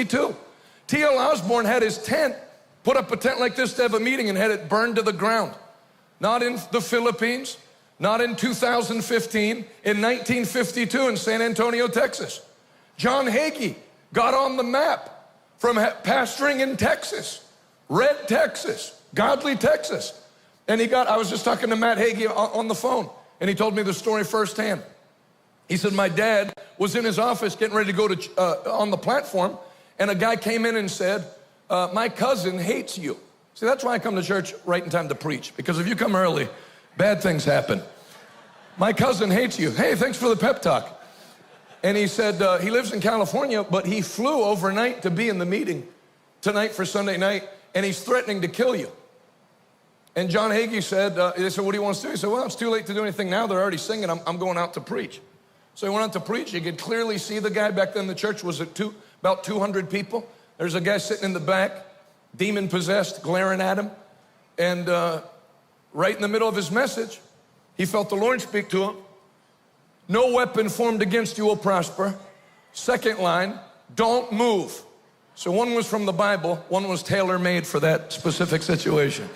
T.L. Osborne had his tent, put up a tent like this to have a meeting and had it burned to the ground. Not in the Philippines, not in 2015, in 1952 in San Antonio, Texas. John Hagee got on the map from pastoring in Texas, red Texas, godly Texas. And I was just talking to Matt Hagee on the phone, and he told me the story firsthand. He said, my dad was in his office getting ready to go to on the platform, and a guy came in and said, my cousin hates you. See, that's why I come to church right in time to preach, because if you come early, bad things happen. My cousin hates you. Hey, thanks for the pep talk. And he said he lives in California, but he flew overnight to be in the meeting tonight for Sunday night, and he's threatening to kill you. And John Hagee said, they said, what do you want us to do? He said, well, it's too late to do anything now. They're already singing. I'm going out to preach. So he went out to preach. You could clearly see the guy. Back then the church was about 200 people. There's a guy sitting in the back, demon-possessed, glaring at him. And right in the middle of his message, he felt the Lord speak to him. No weapon formed against you will prosper. Second line, don't move. So one was from the Bible, one was tailor-made for that specific situation.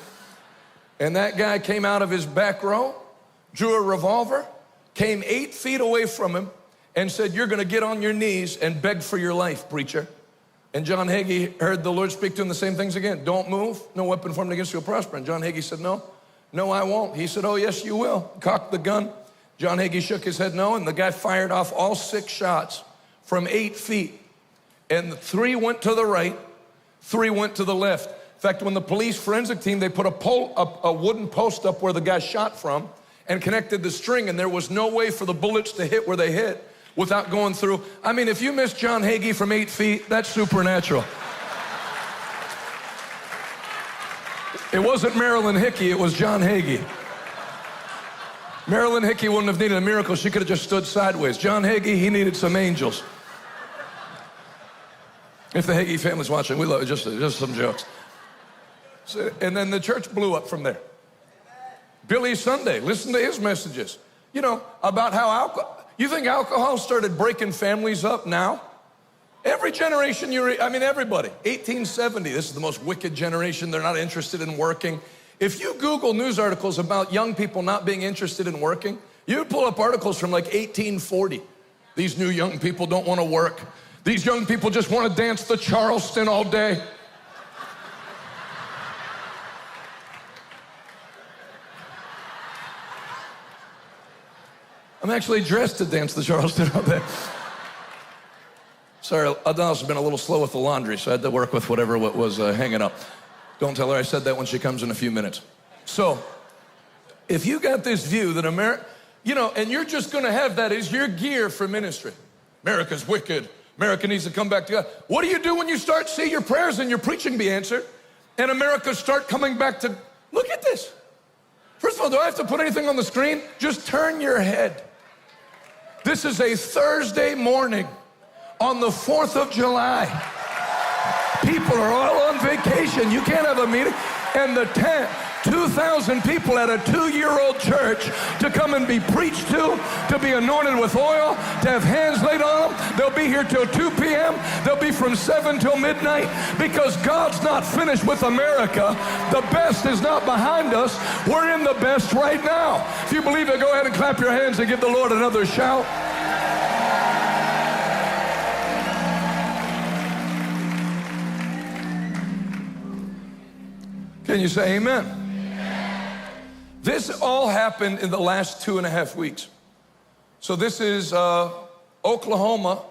And that guy came out of his back row, drew a revolver, came 8 feet away from him, and said, you're gonna get on your knees and beg for your life, preacher. And John Hagee heard the Lord speak to him the same things again. Don't move, no weapon formed against you will prosper. And John Hagee said, no, I won't. He said, oh, yes, you will. Cocked the gun. John Hagee shook his head no, and the guy fired off all 6 shots from 8 feet. And 3 went to the right, 3 went to the left. In fact, when the police forensic team, they put a wooden post up where the guy shot from and connected the string, and there was no way for the bullets to hit where they hit without going through. I mean, if you missed John Hagee from 8 feet, that's supernatural. It wasn't Marilyn Hickey, it was John Hagee. Marilyn Hickey wouldn't have needed a miracle. She could have just stood sideways. John Hagee, he needed some angels. If the Hagee family's watching, we love it. Just some jokes. So, and then the church blew up from there. Billy Sunday, listen to his messages. You know, about how you think alcohol started breaking families up now? Every generation everybody. 1870, this is the most wicked generation. They're not interested in working. If you Google news articles about young people not being interested in working, you'd pull up articles from like 1840. These new young people don't want to work. These young people just want to dance the Charleston all day. I'm actually dressed to dance the Charleston all day. Sorry, I've also been a little slow with the laundry, so I had to work with whatever was hanging up. Don't tell her I said that when she comes in a few minutes. So, if you got this view that America, and you're just gonna have that as your gear for ministry. America's wicked. America needs to come back to God. What do you do when you start to see your prayers and your preaching be answered, and America start coming back to, look at this. First of all, do I have to put anything on the screen? Just turn your head. This is a Thursday morning on the 4th of July. People are all on vacation. You can't have a meeting. And the tent, 2,000 people at a 2-year-old church to come and be preached to be anointed with oil, to have hands laid on them. They'll be here till 2 p.m. They'll be from 7 till midnight, because God's not finished with America. The best is not behind us. We're in the best right now. If you believe it, go ahead and clap your hands and give the Lord another shout. Can you say amen? Amen? This all happened in the last 2.5 weeks. So this is Oklahoma